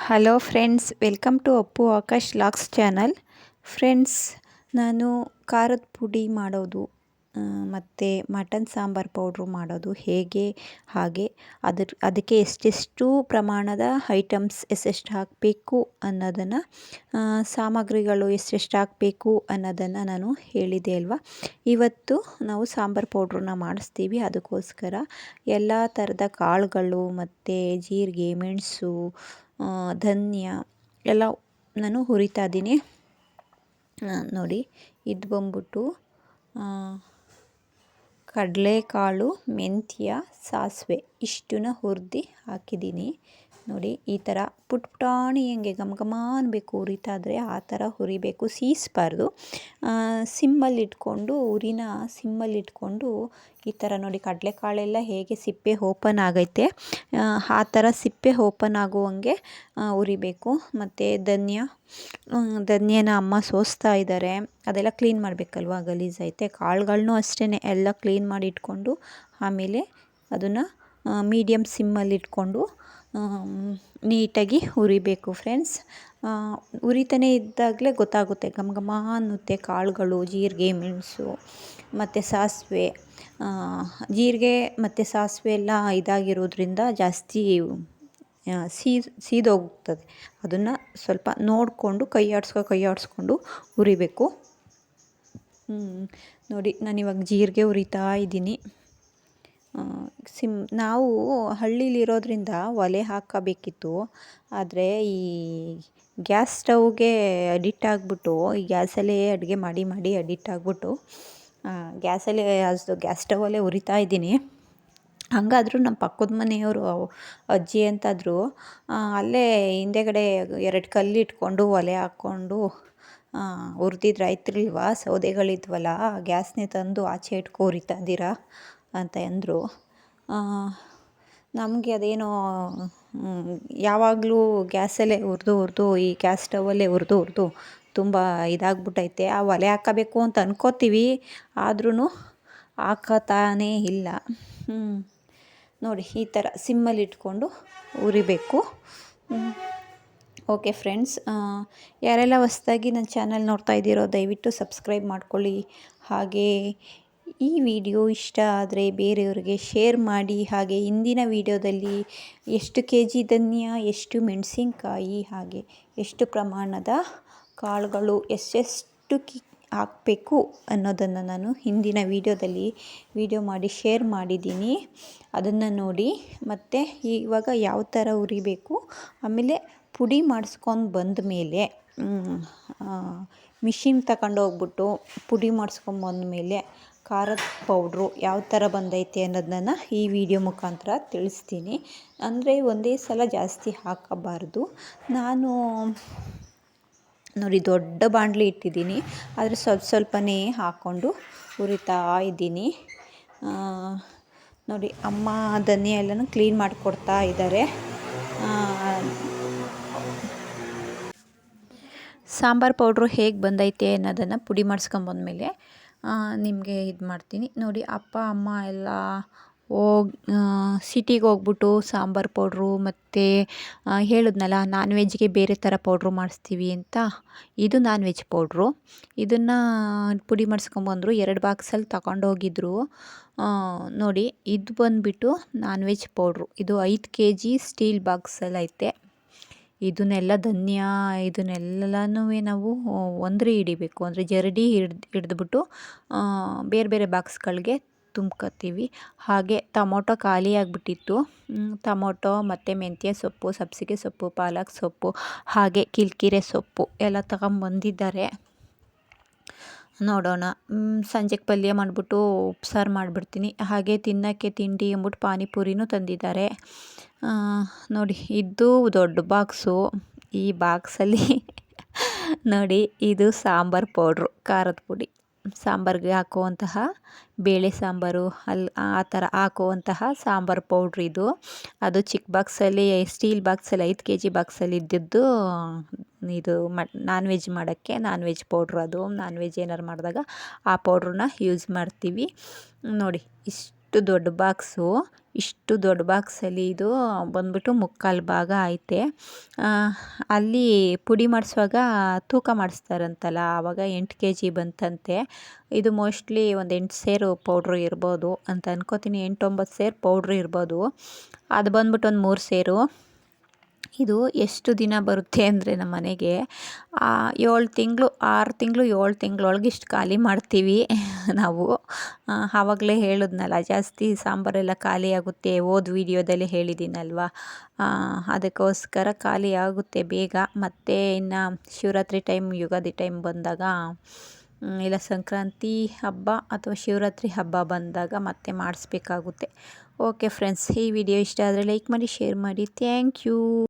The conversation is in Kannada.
Hello friends, welcome to Appu Akash locks channel. Friends, ನಾನು ಖಾರದ ಪುಡಿ ಮಾಡೋದು ಮತ್ತು ಮಟನ್ ಸಾಂಬಾರು ಪೌಡ್ರು ಮಾಡೋದು ಹೇಗೆ, ಹಾಗೆ ಅದಕ್ಕೆ ಎಷ್ಟೆಷ್ಟು ಪ್ರಮಾಣದ ಐಟಮ್ಸ್ ಎಷ್ಟೆಷ್ಟು ಹಾಕಬೇಕು ಅನ್ನೋದನ್ನು, ಸಾಮಗ್ರಿಗಳು ಎಷ್ಟೆಷ್ಟು ಹಾಕಬೇಕು ಅನ್ನೋದನ್ನು ನಾನು ಹೇಳಿದೆ ಅಲ್ವಾ. ಇವತ್ತು ನಾವು ಸಾಂಬಾರು ಪೌಡ್ರನ್ನ ಮಾಡಿಸ್ತೀವಿ. ಅದಕ್ಕೋಸ್ಕರ ಎಲ್ಲ ಥರದ ಕಾಳುಗಳು ಮತ್ತು ಜೀರಿಗೆ, ಮೆಣಸು, ಧನ್ಯ ಎಲ್ಲ ನಾನು ಹುರಿತಾ ಇದ್ದೀನಿ. ನೋಡಿ, ಇದು ಬಂದ್ಬಿಟ್ಟು ಕಡಲೆಕಾಳು, ಮೆಂತ್ಯ, ಸಾಸಿವೆ ಇಷ್ಟನ್ನ ಹುರಿದು ಹಾಕಿದ್ದೀನಿ. ನೋಡಿ, ಈ ಥರ ಪುಟಾಣಿ ಹೆಂಗೆ ಘಮ ಘಮ ಅನ್ಬೇಕು ಹುರಿತಾ ಇದ್ರೆ ಆ ಥರ ಹುರಿಬೇಕು, ಸೀಸ್ಬಾರ್ದು. ಉರಿನ ಸಿಮ್ಮಲ್ಲಿಟ್ಕೊಂಡು ಈ ಥರ ನೋಡಿ, ಕಡಲೆಕಾಳೆಲ್ಲ ಹೇಗೆ ಸಿಪ್ಪೆ ಓಪನ್ ಆಗೈತೆ ಆ ಥರ ಸಿಪ್ಪೆ ಓಪನ್ ಆಗುವಂಗೆ ಹುರಿಬೇಕು. ಮತ್ತು ಧನ್ಯನ ಅಮ್ಮ ಸೋಸ್ತಾ ಇದ್ದಾರೆ. ಅದೆಲ್ಲ ಕ್ಲೀನ್ ಮಾಡಬೇಕಲ್ವ, ಗಲೀಜೈತೆ. ಕಾಳುಗಳನ್ನೂ ಅಷ್ಟೇ ಎಲ್ಲ ಕ್ಲೀನ್ ಮಾಡಿ ಇಟ್ಕೊಂಡು ಆಮೇಲೆ ಅದನ್ನು ಮೀಡಿಯಮ್ ಸಿಮ್ಮಲ್ಲಿಟ್ಕೊಂಡು ನೀಟಾಗಿ ಹುರಿಬೇಕು ಫ್ರೆಂಡ್ಸ್. ಹುರಿತಾನೆ ಇದ್ದಾಗಲೇ ಗೊತ್ತಾಗುತ್ತೆ, ಘಮ ಘಮ ಅನ್ನುತ್ತೆ ಕಾಳುಗಳು, ಜೀರಿಗೆ, ಮೆಣಸು ಮತ್ತು ಸಾಸಿವೆ. ಜೀರಿಗೆ ಮತ್ತು ಸಾಸಿವೆ ಎಲ್ಲ ಇದಾಗಿರೋದ್ರಿಂದ ಜಾಸ್ತಿ ಸೀದೋಗ್ತದೆ. ಅದನ್ನು ಸ್ವಲ್ಪ ನೋಡಿಕೊಂಡು ಕೈ ಆಡಿಸ್ಕೊಂಡು ಹುರಿಬೇಕು. ನೋಡಿ, ನಾನಿವಾಗ ಜೀರಿಗೆ ಹುರಿತಾ ಇದ್ದೀನಿ. ನಾವು ಹಳ್ಳಿಲಿರೋದ್ರಿಂದ ಒಲೆ ಹಾಕಬೇಕಿತ್ತು. ಆದರೆ ಈ ಗ್ಯಾಸ್ ಸ್ಟವ್ಗೆ ಅಡಿಕ್ಟ್ ಆಗಿಬಿಟ್ಟು, ಈ ಗ್ಯಾಸಲ್ಲೇ ಅಡುಗೆ ಮಾಡಿ ಅಡಿಕ್ಟ್ ಆಗಿಬಿಟ್ಟು ಗ್ಯಾಸ್ ಸ್ಟವಲ್ಲೇ ಹುರಿತಾ ಇದ್ದೀನಿ. ಹಂಗಾದ್ರೂ ನಮ್ಮ ಪಕ್ಕದ ಮನೆಯವರು ಅಜ್ಜಿ ಅಂತಾದರು, ಅಲ್ಲೇ ಹಿಂದೆಗಡೆ 2 ಕಲ್ಲಿಟ್ಕೊಂಡು ಒಲೆ ಹಾಕ್ಕೊಂಡು ಹುರಿದಿದ್ರೆ ಆಯ್ತಿರ್ಲಿಲ್ವ, ಸೌದೆಗಳಿದ್ವಲ್ಲ, ಗ್ಯಾಸ್ನೇ ತಂದು ಆಚೆ ಇಟ್ಕೊ ಹುರಿತಾ ಇದ್ದೀರಾ ಅಂತ ಅಂದರು. ನಮಗೆ ಅದೇನೋ ಯಾವಾಗಲೂ ಗ್ಯಾಸಲ್ಲೇ ಹುರಿದು ಈ ಗ್ಯಾಸ್ ಸ್ಟವಲ್ಲೇ ಹುರಿದು ತುಂಬ ಇದಾಗ್ಬಿಟ್ಟೈತೆ. ಆ ಒಲೆ ಹಾಕಬೇಕು ಅಂತ ಅನ್ಕೋತೀವಿ, ಆದ್ರೂ ಹಾಕತಾನೇ ಇಲ್ಲ. ನೋಡಿ, ಈ ಥರ ಸಿಮ್ಮಲ್ಲಿಟ್ಕೊಂಡು ಹುರಿಬೇಕು. ಓಕೆ ಫ್ರೆಂಡ್ಸ್, ಯಾರೆಲ್ಲ ಹೊಸ್ದಾಗಿ ನನ್ನ ಚಾನಲ್ ನೋಡ್ತಾ ಇದ್ದೀರೋ ದಯವಿಟ್ಟು ಸಬ್ಸ್ಕ್ರೈಬ್ ಮಾಡ್ಕೊಳ್ಳಿ. ಹಾಗೆ ಈ ವಿಡಿಯೋ ಇಷ್ಟ ಆದರೆ ಬೇರೆಯವ್ರಿಗೆ ಶೇರ್ ಮಾಡಿ. ಹಾಗೆ ಹಿಂದಿನ ವಿಡಿಯೋದಲ್ಲಿ ಎಷ್ಟು kg ಧನ್ಯ, ಎಷ್ಟು ಮೆಣಸಿನ್ಕಾಯಿ, ಹಾಗೆ ಎಷ್ಟು ಪ್ರಮಾಣದ ಕಾಳುಗಳು ಎಷ್ಟೆಷ್ಟು ಹಾಕಬೇಕು ಅನ್ನೋದನ್ನು ನಾನು ಹಿಂದಿನ ವಿಡಿಯೋ ಮಾಡಿ ಶೇರ್ ಮಾಡಿದ್ದೀನಿ. ಅದನ್ನು ನೋಡಿ. ಮತ್ತು ಇವಾಗ ಯಾವ ಥರ ಹುರಿಬೇಕು, ಆಮೇಲೆ ಪುಡಿ ಮಾಡಿಸ್ಕೊಂಡು ಬಂದ ಮೇಲೆ ಮಿಷಿನ್ ತಗೊಂಡೋಗ್ಬಿಟ್ಟು ಪುಡಿ ಮಾಡಿಸ್ಕೊಂಬಂದ್ಮೇಲೆ ಖಾರದ ಪೌಡ್ರು ಯಾವ ಥರ ಬಂದೈತೆ ಅನ್ನೋದನ್ನು ಈ ವಿಡಿಯೋ ಮುಖಾಂತರ ತಿಳಿಸ್ತೀನಿ. ಅಂದರೆ ಒಂದೇ ಸಲ ಜಾಸ್ತಿ ಹಾಕಬಾರ್ದು. ನಾನು ನೋಡಿ, ದೊಡ್ಡ ಬಾಣಲಿ ಇಟ್ಟಿದ್ದೀನಿ, ಆದರೆ ಸ್ವಲ್ಪನೇ ಹಾಕ್ಕೊಂಡು ಹುರಿತಾ ಇದ್ದೀನಿ. ನೋಡಿ, ಅಮ್ಮ ಧನ್ಯ ಎಲ್ಲನೂ ಕ್ಲೀನ್ ಮಾಡಿಕೊಡ್ತಾ ಇದ್ದಾರೆ. ಸಾಂಬಾರು ಪೌಡ್ರು ಹೇಗೆ ಬಂದೈತೆ ಅನ್ನೋದನ್ನು ಪುಡಿ ಮಾಡಿಸ್ಕೊಂಬಂದ್ಮೇಲೆ ನಿಮಗೆ ಇದು ಮಾಡ್ತೀನಿ. ನೋಡಿ, ಅಪ್ಪ ಅಮ್ಮ ಎಲ್ಲ ಸಿಟಿಗೆ ಹೋಗ್ಬಿಟ್ಟು ಸಾಂಬಾರು ಪೌಡ್ರು ಮತ್ತು ಹೇಳಿದ್ನಲ್ಲ ನಾನ್ ವೆಜ್ಗೆ ಬೇರೆ ಥರ ಪೌಡ್ರು ಮಾಡಿಸ್ತೀವಿ ಅಂತ, ಇದು ನಾನ್ ವೆಜ್ ಪೌಡ್ರು. ಇದನ್ನು ಪುಡಿ ಮಾಡಿಸ್ಕೊಂಬಂದರು, 2 ಬಾಕ್ಸಲ್ಲಿ ತಗೊಂಡೋಗಿದ್ರು. ನೋಡಿ, ಇದು ಬಂದುಬಿಟ್ಟು ನಾನ್ ವೆಜ್ ಪೌಡ್ರು. ಇದು 5 kg ಸ್ಟೀಲ್ ಬಾಕ್ಸಲ್ಲಿ ಐತೆ. ಇದನ್ನೆಲ್ಲ ಧನ್ಯ ಇದನ್ನೆಲ್ಲನೂ ನಾವು ಒಂದ್ರಿ ಹಿಡಿಬೇಕು, ಅಂದರೆ ಜರಡಿ ಹಿಡಿದ್ಬಿಟ್ಟು ಬೇರೆ ಬೇರೆ ಬಾಕ್ಸ್ಗಳಿಗೆ ತುಂಬ್ಕೊತೀವಿ. ಹಾಗೆ ಟೊಮೊಟೊ ಖಾಲಿ ಆಗಿಬಿಟ್ಟಿತ್ತು. ಟೊಮೊಟೊ ಮತ್ತು ಮೆಂತ್ಯ ಸೊಪ್ಪು, ಸಬ್ಬಸಿಗೆ ಸೊಪ್ಪು, ಪಾಲಕ್ ಸೊಪ್ಪು, ಹಾಗೆ ಕಿರಿಕಿರೆ ಸೊಪ್ಪು ಎಲ್ಲ ತಗೊಂಬಂದಿದ್ದಾರೆ. ನೋಡೋಣ, ಸಂಜೆಗೆ ಪಲ್ಯ ಮಾಡಿಬಿಟ್ಟು ಉಪ್ಸಾರು ಮಾಡಿಬಿಡ್ತೀನಿ. ಹಾಗೆ ತಿನ್ನೋಕ್ಕೆ ತಿಂಡಿ ಅಂದ್ಬಿಟ್ಟು ಪಾನಿಪುರಿನೂ ತಂದಿದ್ದಾರೆ. ನೋಡಿ, ಇದು ದೊಡ್ಡ ಬಾಕ್ಸು. ಈ ಬಾಕ್ಸಲ್ಲಿ ನೋಡಿ, ಇದು ಸಾಂಬಾರು ಪೌಡ್ರು, ಖಾರದ ಪುಡಿ, ಸಾಂಬಾರಿಗೆ ಹಾಕುವಂತಹ ಬೇಳೆ ಸಾಂಬಾರು ಆ ಥರ ಹಾಕುವಂತಹ ಸಾಂಬಾರು ಪೌಡ್ರು ಇದು. ಅದು ಚಿಕ್ಕ ಬಾಕ್ಸಲ್ಲಿ, ಸ್ಟೀಲ್ ಬಾಕ್ಸಲ್ಲಿ 5 kg ಬಾಕ್ಸಲ್ಲಿ ಇದ್ದಿದ್ದು ಇದು ನಾನ್ ವೆಜ್ ಮಾಡೋಕ್ಕೆ ನಾನ್ ವೆಜ್ ಪೌಡ್ರು. ಅದು ನಾನ್ ವೆಜ್ ಏನಾರು ಮಾಡಿದಾಗ ಆ ಪೌಡ್ರನ್ನ ಯೂಸ್ ಮಾಡ್ತೀವಿ. ನೋಡಿ, ಇಷ್ಟು ದೊಡ್ಡ ಬಾಕ್ಸು, ಇಷ್ಟು ದೊಡ್ಡ ಬಾಕ್ಸಲ್ಲಿ ಇದು ಬಂದ್ಬಿಟ್ಟು 3/4 ಭಾಗ ಐತೆ. ಅಲ್ಲಿ ಪುಡಿ ಮಾಡಿಸುವಾಗ ತೂಕ ಮಾಡಿಸ್ತಾರಂತಲ್ಲ, ಆವಾಗ 8 kg ಬಂತಂತೆ. ಇದು ಮೋಸ್ಟ್ಲಿ ಒಂದು 8 ಸೇರು ಪೌಡ್ರು ಇರ್ಬೋದು ಅಂತ ಅನ್ಕೋತೀನಿ. 8-9 ಸೇರು ಪೌಡ್ರು ಇರ್ಬೋದು. ಅದು ಬಂದ್ಬಿಟ್ಟು ಒಂದು 3 ಸೇರು. ಇದು ಎಷ್ಟು ದಿನ ಬರುತ್ತೆ ಅಂದರೆ ನಮ್ಮ ಮನೆಗೆ 7 ತಿಂಗಳು 6 ತಿಂಗಳು 7 ತಿಂಗಳೊಳಗೆ ಇಷ್ಟು ಖಾಲಿ ಮಾಡ್ತೀವಿ ನಾವು. ಆವಾಗಲೇ ಹೇಳಿದ್ನಲ್ಲ, ಜಾಸ್ತಿ ಸಾಂಬಾರೆಲ್ಲ ಖಾಲಿ ಆಗುತ್ತೆ, ಹೋದ ವೀಡಿಯೋದಲ್ಲಿ ಹೇಳಿದ್ದೀನಲ್ವ, ಅದಕ್ಕೋಸ್ಕರ ಖಾಲಿ ಆಗುತ್ತೆ ಬೇಗ. ಮತ್ತು ಇನ್ನು ಶಿವರಾತ್ರಿ ಟೈಮ್, ಯುಗಾದಿ ಟೈಮ್ ಬಂದಾಗ, ಇಲ್ಲ ಸಂಕ್ರಾಂತಿ ಹಬ್ಬ ಅಥವಾ ಶಿವರಾತ್ರಿ ಹಬ್ಬ ಬಂದಾಗ ಮತ್ತೆ ಮಾಡಿಸ್ಬೇಕಾಗುತ್ತೆ. ಓಕೆ ಫ್ರೆಂಡ್ಸ್, ಈ ವಿಡಿಯೋ ಇಷ್ಟ ಆದರೆ ಲೈಕ್ ಮಾಡಿ, ಶೇರ್ ಮಾಡಿ. Thank you.